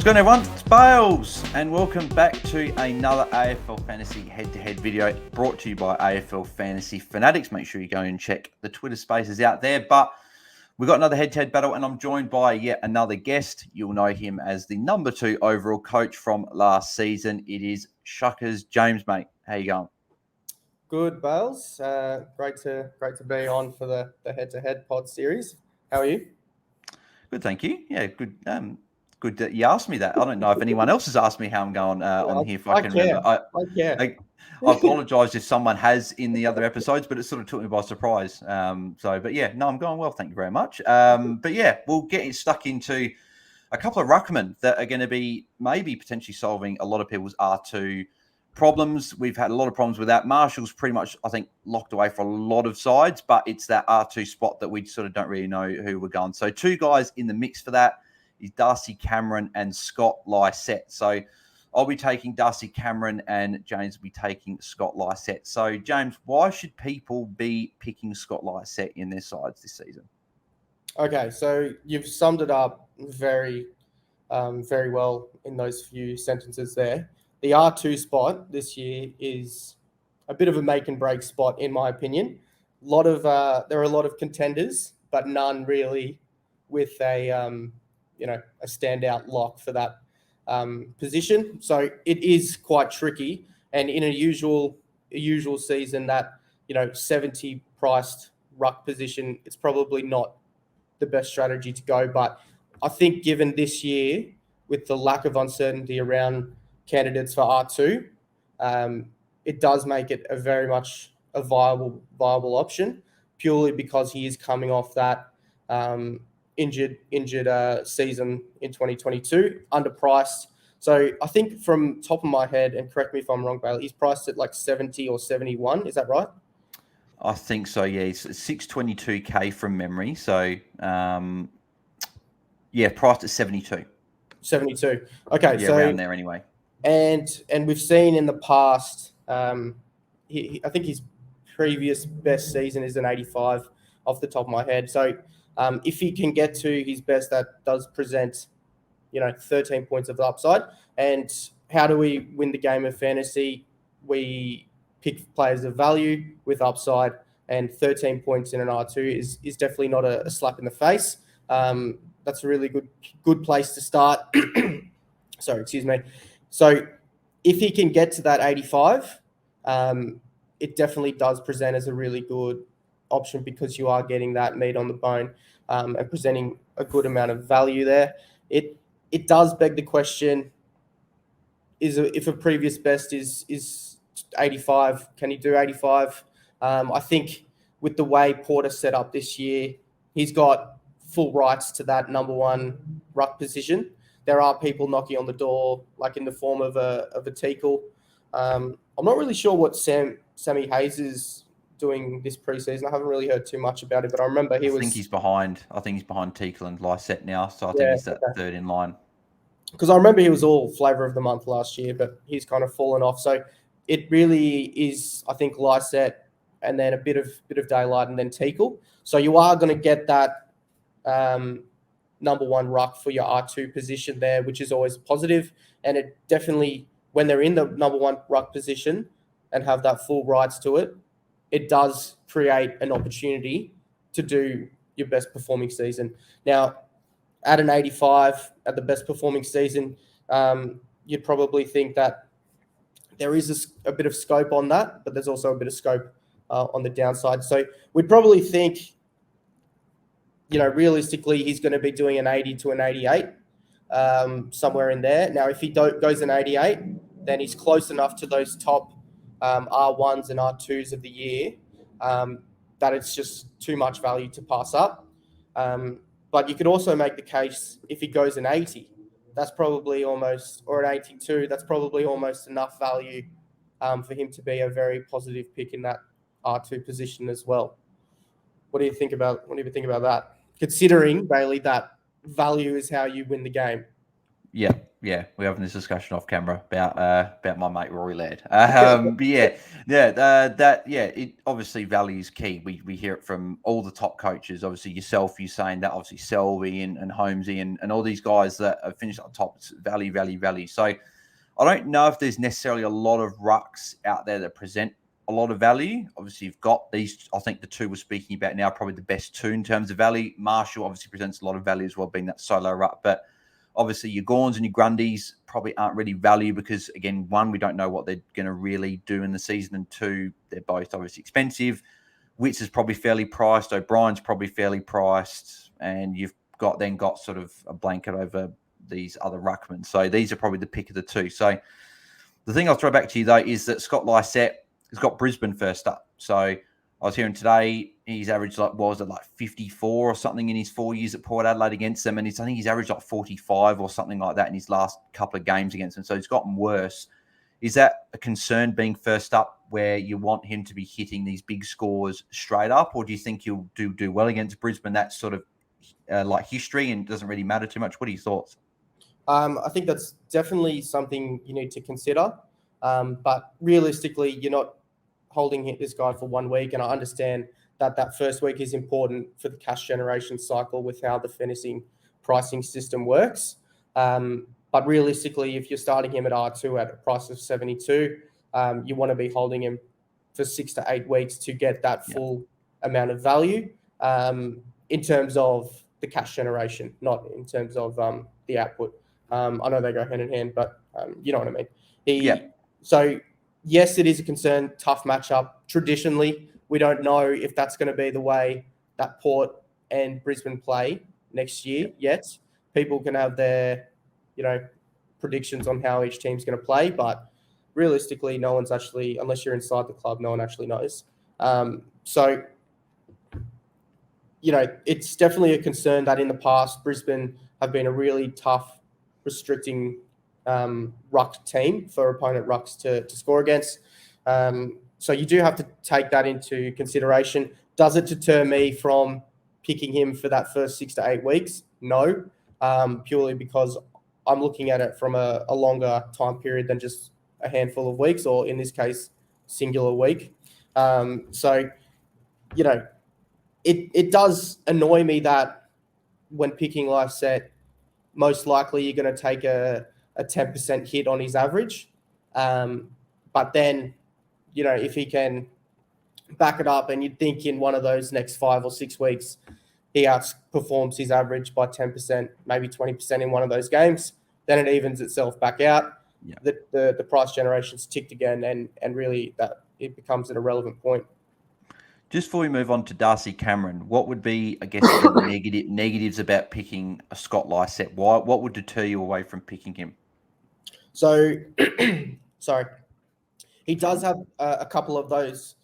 What's going on, everyone? It's Bales, and welcome back to another AFL Fantasy head-to-head video brought to you by AFL Fantasy Fanatics. Make sure you go and check the Twitter spaces out there. But we've got another head-to-head battle, and I'm joined by yet another guest. You'll know him as the number 2 overall coach from last season. It is Shuckas. James, mate. How you going? Good, Bales. Great to be on for the head-to-head pod series. How are you? Good, thank you. Yeah, good. Good that you asked me that. I don't know if anyone else has asked me how I'm going on here. If I can remember, I apologise if someone has in the other episodes, but it sort of took me by surprise. But yeah, no, I'm going well. Thank you very much. But yeah, we'll get stuck into a couple of ruckmen that are going to be maybe potentially solving a lot of people's R2 problems. We've had a lot of problems with that. Marshall's pretty much, I think, locked away for a lot of sides, but it's that R2 spot that we sort of don't really know who we're going. So 2 guys in the mix for that is Darcy Cameron and Scott Lycett. So I'll be taking Darcy Cameron and James will be taking Scott Lycett. So James, why should people be picking Scott Lycett in their sides this season? Okay, so you've summed it up very well in those few sentences there. The R2 spot this year is a bit of a make and break spot, in my opinion. There are a lot of contenders, but none really with a standout lock for that position. So it is quite tricky. And in a usual season, that 70 priced ruck position, it's probably not the best strategy to go. But I think given this year, with the lack of uncertainty around candidates for R2, it does make it a very much a viable option, purely because he is coming off that injured season in 2022, underpriced. So I think from top of my head, and correct me if I'm wrong, Bailey, he's priced at like 70 or 71. Is that right? I think so, yeah. It's 622K from memory. So, priced at 72. 72. Okay, yeah, so around there anyway. And we've seen in the past, I think his previous best season is an 85 off the top of my head. So if he can get to his best, that does present, 13 points of upside. And how do we win the game of fantasy? We pick players of value with upside, and 13 points in an R2 is definitely not a slap in the face. That's a really good place to start. Sorry, excuse me. So if he can get to that 85, it definitely does present as a really good option, because you are getting that meat on the bone and presenting a good amount of value there. It does beg the question, if a previous best is 85, can he do 85? I think with the way Porter's set up this year, he's got full rights to that number 1 ruck position. There are people knocking on the door, like in the form of a Teakle. I'm not really sure what Sammy Hayes is doing this preseason. I haven't really heard too much about it, but I remember I think he's behind Teakle and Lycett now, so I think he's that third in line. Because I remember he was all flavour of the month last year, but he's kind of fallen off. So it really is, I think, Lycett and then a bit of daylight and then Teakle. So you are going to get that number 1 ruck for your R2 position there, which is always positive. And it definitely, when they're in the number 1 ruck position and have that full rights to it, it does create an opportunity to do your best performing season. Now, at an 85, at the best performing season, you'd probably think that there is a bit of scope on that, but there's also a bit of scope on the downside. So we'd probably think, realistically, he's going to be doing an 80 to an 88, somewhere in there. Now, if he goes an 88, then he's close enough to those top R1s and R2s of the year that it's just too much value to pass up. But you could also make the case, if he goes an 80, that's probably almost, or an 82, that's probably almost enough value for him to be a very positive pick in that R2 position as well. What do you think about that? Considering, Bailey, that value is how you win the game. Yeah, Yeah, we're having this discussion off camera about my mate Rory Laird. But it obviously value is key. We hear it from all the top coaches. Obviously yourself, you saying that. Obviously Selby and Holmesy and all these guys that have finished at the top. It's value. So I don't know if there's necessarily a lot of rucks out there that present a lot of value. Obviously, you've got these. I think the two we're speaking about now, probably the best two in terms of value. Marshall obviously presents a lot of value as well, being that solo ruck, but obviously, your Gorns and your Grundys probably aren't really value because, again, one, we don't know what they're going to really do in the season, and two, they're both obviously expensive. Witts is probably fairly priced. O'Brien's probably fairly priced, and you've got sort of a blanket over these other ruckmen. So these are probably the pick of the two. So the thing I'll throw back to you, though, is that Scott Lycett has got Brisbane first up. So I was hearing today he's averaged like 54 or something in his 4 years at Port Adelaide against them, and I think he's averaged like 45 or something like that in his last couple of games against them. So he's gotten worse. Is that a concern being first up, where you want him to be hitting these big scores straight up, or do you think he'll do well against Brisbane? That's sort of like history and doesn't really matter too much. What are your thoughts? I think that's definitely something you need to consider, but realistically, you're not holding this guy for 1 week, and I understand that first week is important for the cash generation cycle with how the finishing pricing system works. But realistically, if you're starting him at R2 at a price of 72, you want to be holding him for 6 to 8 weeks to get that full amount of value in terms of the cash generation, not in terms of the output. I know they go hand in hand, but you know what I mean. So yes, it is a concern, tough matchup. Traditionally, we don't know if that's going to be the way that Port and Brisbane play next year yet. People can have their, predictions on how each team's going to play, but realistically, no one's actually, unless you're inside the club, no one actually knows. So, it's definitely a concern that in the past, Brisbane have been a really tough, restricting ruck team for opponent rucks to score against. So you do have to take that into consideration. Does it deter me from picking him for that first 6 to 8 weeks? No, purely because I'm looking at it from a longer time period than just a handful of weeks, or in this case, singular week. So, it does annoy me that when picking Lycett, most likely you're going to take a 10% hit on his average. But then, if he can back it up, and you'd think in one of those next 5 or 6 weeks, he outperforms his average by 10%, maybe 20% in one of those games, then it evens itself back out. Yeah. The price generation's ticked again, and really that it becomes an irrelevant point. Just before we move on to Darcy Cameron, what would be, I guess, the negatives about picking a Scott Lycett? What would deter you away from picking him? So, sorry. He does have a couple of those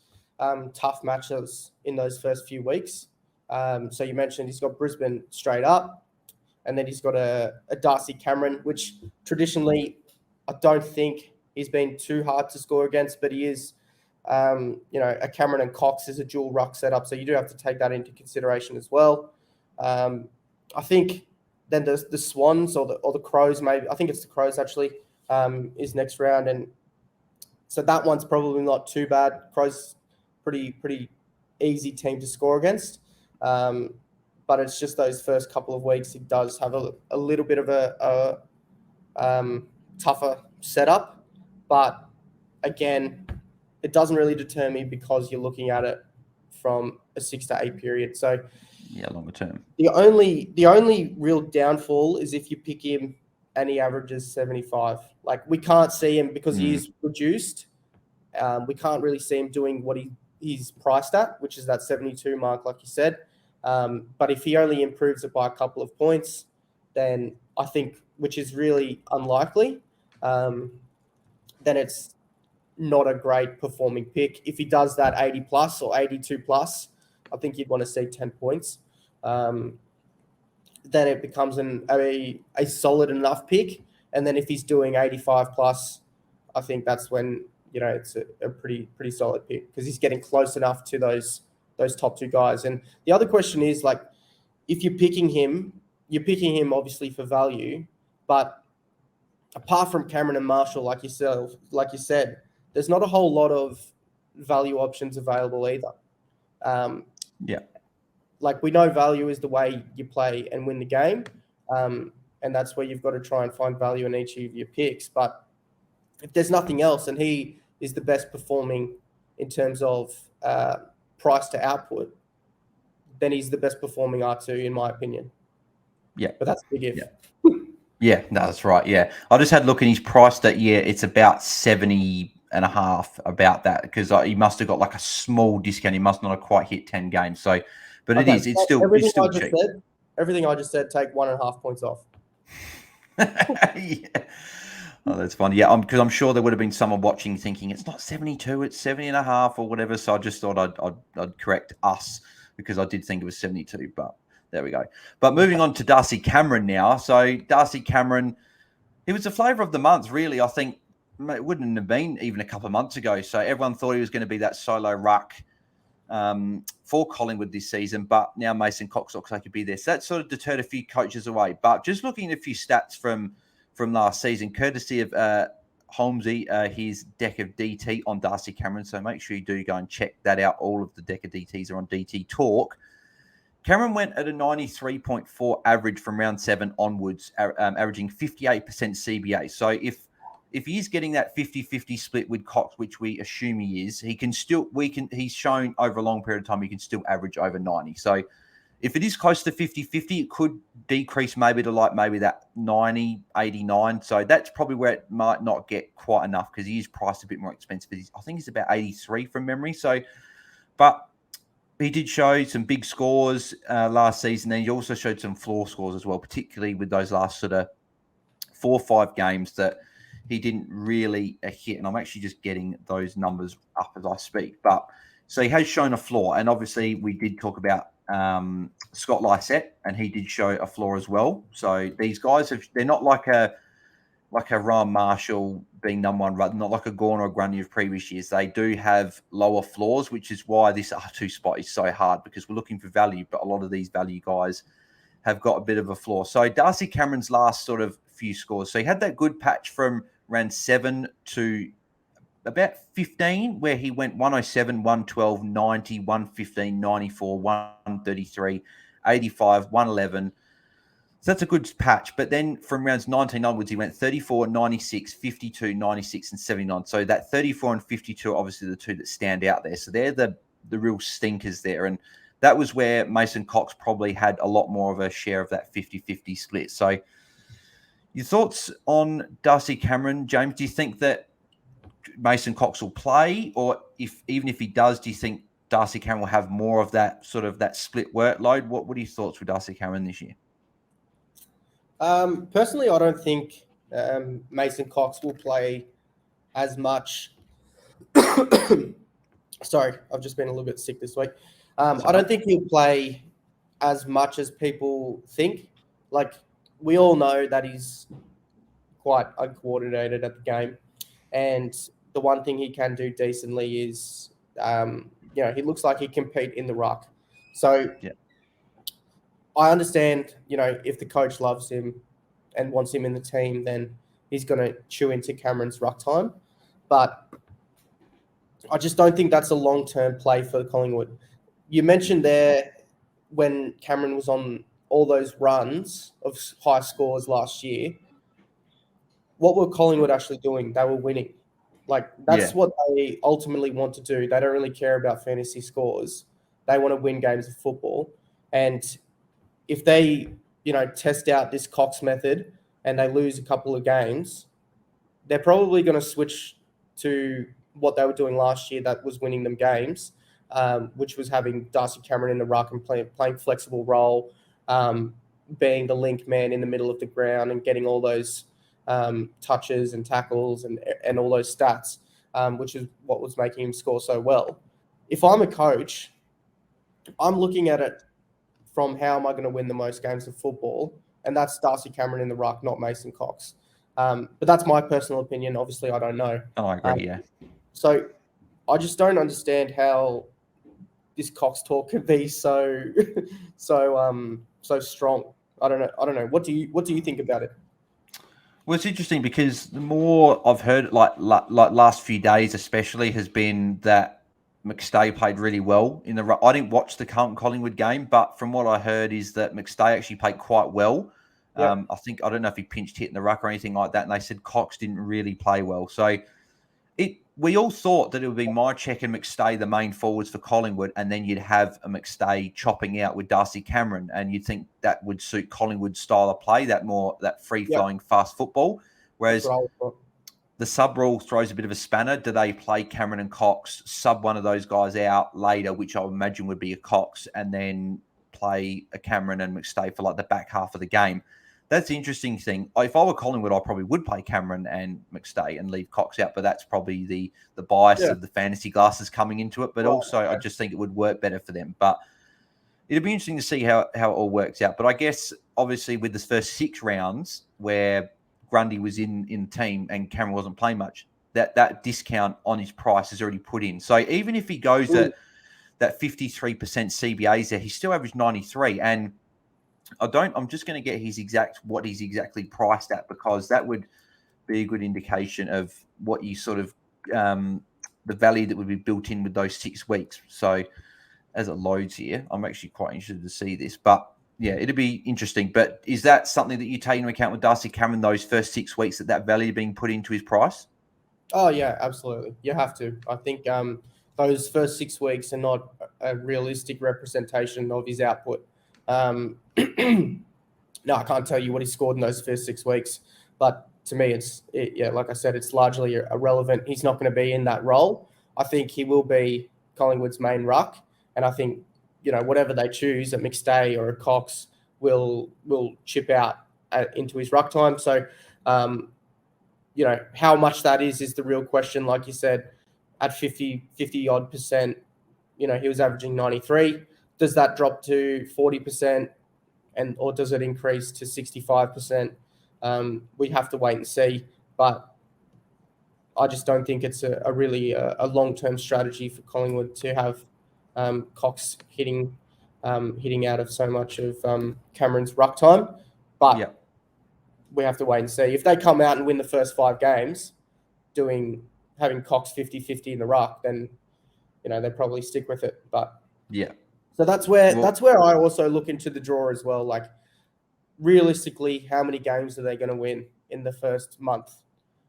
tough matches in those first few weeks. So you mentioned he's got Brisbane straight up, and then he's got a Darcy Cameron, which traditionally I don't think he's been too hard to score against, but he is, a Cameron and Cox is a dual ruck setup, so you do have to take that into consideration as well. I think then the Swans or the Crows, maybe I think it's the Crows actually, is next round, and so that one's probably not too bad. Crows pretty easy team to score against, but it's just those first couple of weeks he does have a little bit of a tougher setup, but again, it doesn't really deter me because you're looking at it from a 6 to 8 period. So longer term. The only real downfall is if you pick him and he averages 75. Like, we can't see him because he is reduced. We can't really see him doing what he's priced at, which is that 72 mark, like you said. But if he only improves it by a couple of points, then I think, which is really unlikely, then it's not a great performing pick. If he does that 80 plus or 82 plus, I think you'd want to see 10 points. Then it becomes a solid enough pick. And then if he's doing 85 plus, I think that's when, it's a pretty solid pick, because he's getting close enough to those top two guys. And the other question is, like, if you're picking him obviously for value, but apart from Cameron and Marshall, like you said, there's not a whole lot of value options available either. Like we know value is the way you play and win the game. And that's where you've got to try and find value in each of your picks. But if there's nothing else, and he is the best performing in terms of price to output, then he's the best performing R2 in my opinion. Yeah. But that's a big if. Yeah, no, that's right. Yeah. I just had a look and he's priced at, it's about 70 and a half, about that, because he must have got like a small discount. He must not have quite hit 10 games. So, but okay, it's still cheap. Everything I just said, take 1.5 points off. Yeah. Oh, that's funny. Yeah, because I'm sure there would have been someone watching thinking it's not 72, it's 70 and a half or whatever. So I just thought I'd correct us, because I did think it was 72, but there we go. But moving on to Darcy Cameron now. So Darcy Cameron, he was the flavour of the month, really. I think it wouldn't have been even a couple of months ago. So everyone thought he was going to be that solo ruck for Collingwood this season, but now Mason Cox looks like he'd be there. So that sort of deterred a few coaches away. But just looking at a few stats from last season, courtesy of Holmesy, his deck of DT on Darcy Cameron. So make sure you do go and check that out. All of the deck of DTs are on DT Talk. Cameron went at a 93.4 average from round 7 onwards, averaging 58% CBA. So if he's getting that 50-50 split with Cox, which we assume he is, he's shown over a long period of time he can still average over 90. So if it is close to 50-50, it could decrease maybe to maybe that 90, 89. So that's probably where it might not get quite enough, because he is priced a bit more expensive. I think he's about 83 from memory. So, but he did show some big scores last season. And he also showed some floor scores as well, particularly with those last sort of 4 or 5 games that he didn't really hit. And I'm actually just getting those numbers up as I speak. But so he has shown a floor. And obviously we did talk about Scott Lycett, and he did show a floor as well. So these guys they're not like a Ron Marshall being number one, not like a Gorn or a Grundy of previous years. They do have lower floors, which is why this R2 spot is so hard, because we're looking for value, but a lot of these value guys have got a bit of a floor. So Darcy Cameron's last sort of few scores. So he had that good patch from round 7 to about 15, where he went 107, 112, 90, 115, 94, 133, 85, 111. So that's a good patch. But then from rounds 19 onwards, he went 34, 96, 52, 96, and 79. So that 34 and 52 are obviously the two that stand out there. So they're the real stinkers there. And that was where Mason Cox probably had a lot more of a share of that 50-50 split. So your thoughts on Darcy Cameron, James? Do you think that Mason Cox will play? Or even if he does, do you think Darcy Cameron will have more of that sort of that split workload? What are your thoughts with Darcy Cameron this year? Personally, I don't think Mason Cox will play as much. Sorry, I've just been a little bit sick this week. I don't think he'll play as much as people think. Like, we all know that he's quite uncoordinated at the game. And the one thing he can do decently is, he looks like he can compete in the ruck. So yeah. I understand, if the coach loves him and wants him in the team, then he's going to chew into Cameron's ruck time. But I just don't think that's a long-term play for Collingwood. You mentioned there when Cameron was on all those runs of high scores last year, what were Collingwood actually doing? They were winning. Like, that's what they ultimately want to do. They don't really care about fantasy scores. They want to win games of football. And if they, test out this Cox method and they lose a couple of games, they're probably going to switch to what they were doing last year that was winning them games, which was having Darcy Cameron in the ruck and playing flexible role, being the link man in the middle of the ground and getting all those touches and tackles and all those stats, which is what was making him score so well. If I'm a coach, I'm looking at it from how am I going to win the most games of football, and that's Darcy Cameron in the ruck, not Mason Cox. But that's my personal opinion. Obviously, I don't know. Oh, I agree, yeah. So I just don't understand how this Cox talk can be so strong. I don't know. What do you think about it? Well, it's interesting because the more I've heard, like last few days especially, has been that McStay played really well in the. I didn't watch the Carlton Collingwood game, but from what I heard is that McStay actually played quite well. Yep. I don't know if he pinched hit in the ruck or anything like that, and they said Cox didn't really play well. So we all thought that it would be Mycheck and McStay the main forwards for Collingwood, and then you'd have a McStay chopping out with Darcy Cameron, and you'd think that would suit Collingwood's style of play, that free-flowing fast football. Whereas the sub rule throws a bit of a spanner. Do they play Cameron and Cox, sub one of those guys out later, which I would imagine would be a Cox, and then play a Cameron and McStay for like the back half of the game? That's the interesting thing. If I were Collingwood, I probably would play Cameron and McStay and leave Cox out, but that's probably the bias of the fantasy glasses coming into it. But also, I just think it would work better for them. But it'll be interesting to see how it all works out. But I guess, obviously, with the first 6 rounds where Grundy was in the team and Cameron wasn't playing much, that discount on his price is already put in. So even if he goes at that 53% CBAs there, he still averaged 93. And I'm just going to get what he's exactly priced at, because that would be a good indication of what you sort of the value that would be built in with those 6 weeks. So as it loads here, I'm actually quite interested to see this, but yeah, it'd be interesting. But is that something that you take into account with Darcy Cameron, those first 6 weeks, that value being put into his price? Oh yeah, absolutely. You have to. I think those first 6 weeks are not a realistic representation of his output. No, I can't tell you what he scored in those first 6 weeks, but to me, like I said, it's largely irrelevant. He's not going to be in that role. I think he will be Collingwood's main ruck, and I think whatever they choose, a McStay or a Cox will chip out into his ruck time. So, how much that is the real question. Like you said, at 50 odd percent, he was averaging 93. Does that drop to 40%, or does it increase to 65%? We have to wait and see. But I just don't think it's a really long-term strategy for Collingwood to have Cox hitting out of so much of Cameron's ruck time. But we have to wait and see. If they come out and win the first 5 games, having Cox 50-50 in the ruck, then they probably stick with it. But so that's where I also look into the draw as well. Like, realistically, how many games are they going to win in the first month?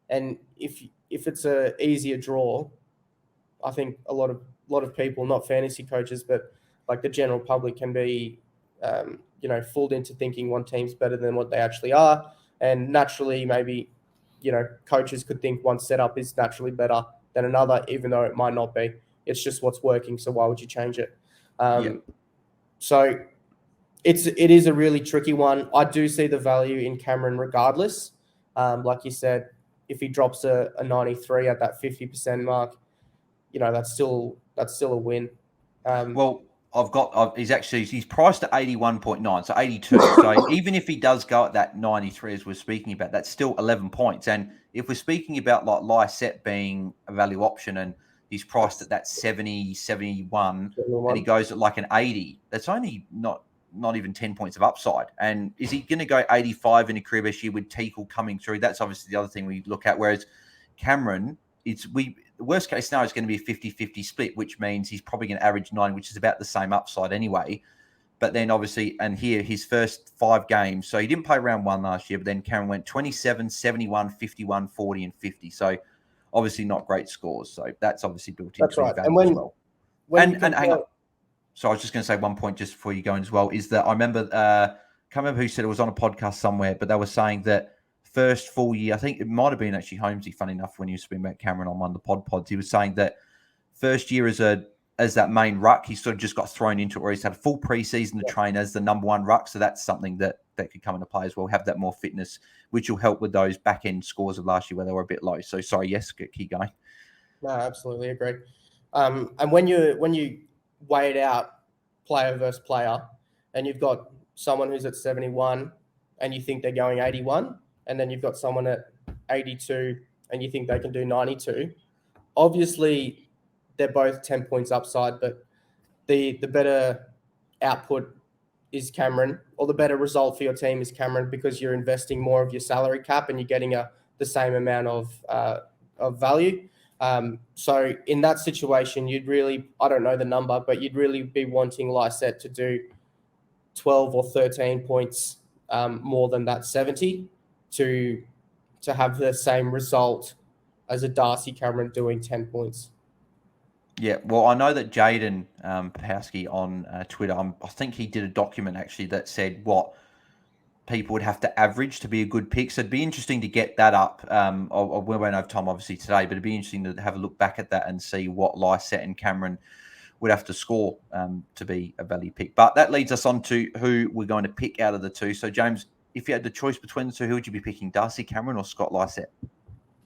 And if it's a easier draw, I think a lot of people, not fantasy coaches, but like the general public, can be fooled into thinking one team's better than what they actually are. And naturally, maybe coaches could think one setup is naturally better than another, even though it might not be. It's just what's working, so why would you change it? So it is a really tricky one. I do see the value in Cameron regardless. Like you said, if he drops a 93 at that 50% mark, that's still a win. He's priced at 81.9, so 82. So even if he does go at that 93, as we're speaking about, that's still 11 points. And if we're speaking about like Lycett being a value option and he's priced at that 70, 71, and he goes at like an 80, that's only not even 10 points of upside. And is he going to go 85 in a career best year with Teakle coming through? That's obviously the other thing we look at. Whereas Cameron, the worst case scenario is going to be a 50-50 split, which means he's probably going to average 9, which is about the same upside anyway. But then obviously, and here, his first 5 games, so he didn't play round 1 last year, but then Cameron went 27, 71, 51, 40, and 50. So obviously not great scores. So that's obviously built into his value as well. And hang on. So I was just going to say one point just before you go in as well, is that I remember, can't remember who said it, was on a podcast somewhere, but they were saying that first full year, I think it might have been actually Holmesy, funny enough, when he was speaking about Cameron on one of the pods, he was saying that first year as that main ruck, he sort of just got thrown into it, where he's had a full preseason to train as the number 1 ruck. So that's something that could come into play as well, have that more fitness, which will help with those back end scores of last year where they were a bit low. So sorry, yes, keep going. No, absolutely agree. And when you weigh it out, player versus player, and you've got someone who's at 71 and you think they're going 81, and then you've got someone at 82 and you think they can do 92, obviously they're both 10 points upside, but the better output is Cameron, or the better result for your team is Cameron, because you're investing more of your salary cap and you're getting the same amount of value. So in that situation, you'd really, I don't know the number, but you'd really be wanting Lycett to do 12 or 13 points more than that 70 to have the same result as a Darcy Cameron doing 10 points. Yeah, well, I know that Jaden Pahowski on Twitter, I think he did a document actually that said what people would have to average to be a good pick. So it'd be interesting to get that up. We won't have time obviously today, but it'd be interesting to have a look back at that and see what Lycett and Cameron would have to score to be a value pick. But that leads us on to who we're going to pick out of the two. So James, if you had the choice between the two, who would you be picking, Darcy Cameron or Scott Lycett?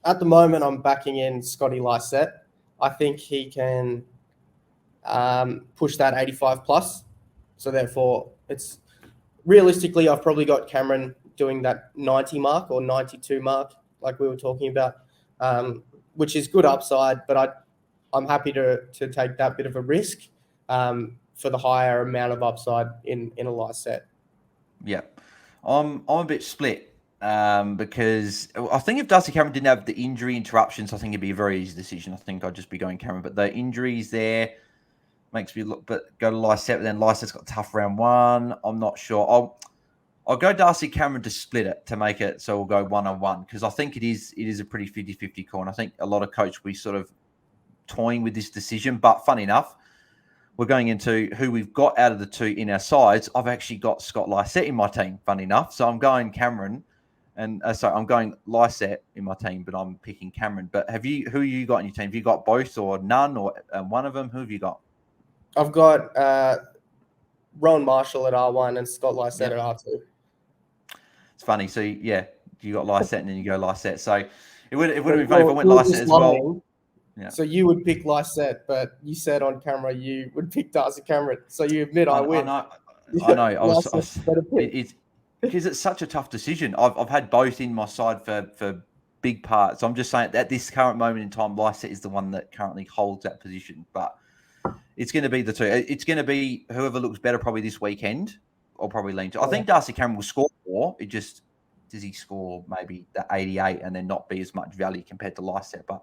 At the moment, I'm backing in Scotty Lycett. I think he can push that 85 plus. So therefore, it's realistically, I've probably got Cameron doing that 90 mark or 92 mark, like we were talking about, which is good upside. But I'm happy to take that bit of a risk for the higher amount of upside in a Lycett. Yeah, I'm a bit split. Because I think if Darcy Cameron didn't have the injury interruptions, I think it'd be a very easy decision. I think I'd just be going Cameron. But the injuries there makes me look, but go to Lycett. But then Lycett's got tough round one. I'm not sure. I'll go Darcy Cameron to split it, to make it so we'll go 1-on-1, because I think it is a pretty 50-50 call. And I think a lot of coach will be sort of toying with this decision. But funny enough, we're going into who we've got out of the two in our sides. I've actually got Scott Lycett in my team, funny enough. So I'm going Cameron. And I'm going Lycett in my team, but I'm picking Cameron. But who you got in your team? Have you got both or none or one of them? Who have you got? I've got Rowan Marshall at R1 and Scott Lycett at R2. It's funny. So yeah, you got Lycett and then you go Lycett. So it would have been funny if I went Lycett as well. Yeah. So you would pick Lycett, but you said on camera you would pick Darcy Cameron. So you admit I win. I know. Because it's such a tough decision. I've had both in my side for big parts. I'm just saying at this current moment in time, Lycett is the one that currently holds that position. But it's going to be the two. It's going to be whoever looks better probably this weekend. I'll probably lean to. I think Darcy Cameron will score more. It just, does he score maybe the 88 and then not be as much value compared to Lycett? But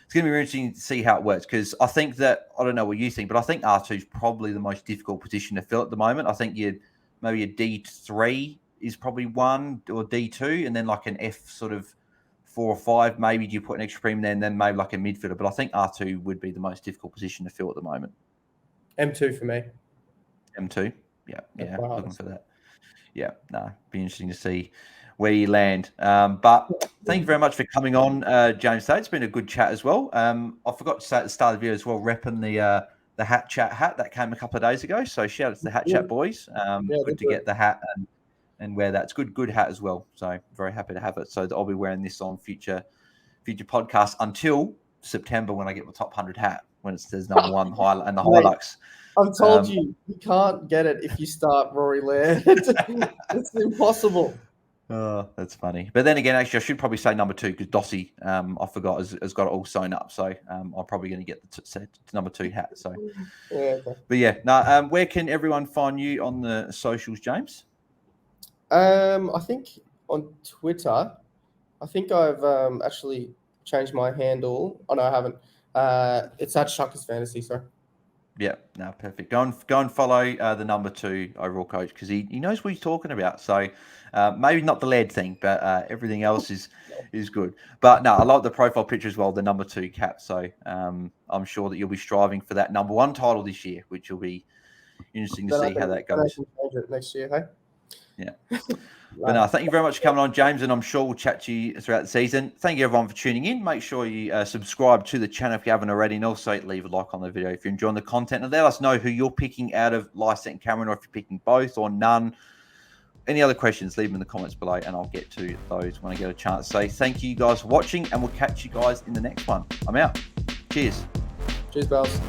it's going to be really interesting to see how it works, because I think that, I don't know what you think, but I think R2 is probably the most difficult position to fill at the moment. I think maybe a D3 is probably 1 or D2, and then like an F sort of 4 or 5. Maybe do you put an extra premium there, and then maybe like a midfielder. But I think R2 would be the most difficult position to fill at the moment. M2 for me. M2, yeah, looking for that. Yeah, be interesting to see where you land. But thank you very much for coming on, James Tate. It's been a good chat as well. I forgot to say at the start of the video as well, repping the Hat Chat hat that came a couple of days ago. So shout out to the Hat Chat boys. Good to get the hat and wear that. It's good hat as well. So very happy to have it. So I'll be wearing this on future podcasts until September, when I get my top 100 hat, when it says number 1 highlight and the Hilux. I've told you can't get it if you start Rory Laird. It's impossible. Oh, that's funny. But then again, actually, I should probably say number 2, because Darcy, I forgot, has got it all sewn up. So I'm probably going to get the number 2 hat. So, yeah, okay. But yeah, where can everyone find you on the socials, James? I think on Twitter. I think I've actually changed my handle. Oh no, I haven't. It's at Shuckas Fantasy. Sorry. Yeah, no, perfect. Go and follow the number 2 overall coach, because he knows what he's talking about. So maybe not the lead thing, but everything else is good. But no, I like the profile picture as well, the number 2 cap. So I'm sure that you'll be striving for that number 1 title this year, which will be interesting to see how that goes. Change it next year, hey? Yeah. But no, thank you very much for coming on, James, and I'm sure we'll chat to you throughout the season. Thank you, everyone, for tuning in. Make sure you subscribe to the channel if you haven't already, and also leave a like on the video if you're enjoying the content. And let us know who you're picking out of Lycett and Cameron, or if you're picking both or none. Any other questions, leave them in the comments below, and I'll get to those when I get a chance. So thank you guys for watching, and we'll catch you guys in the next one. I'm out. Cheers. Cheers, Bells.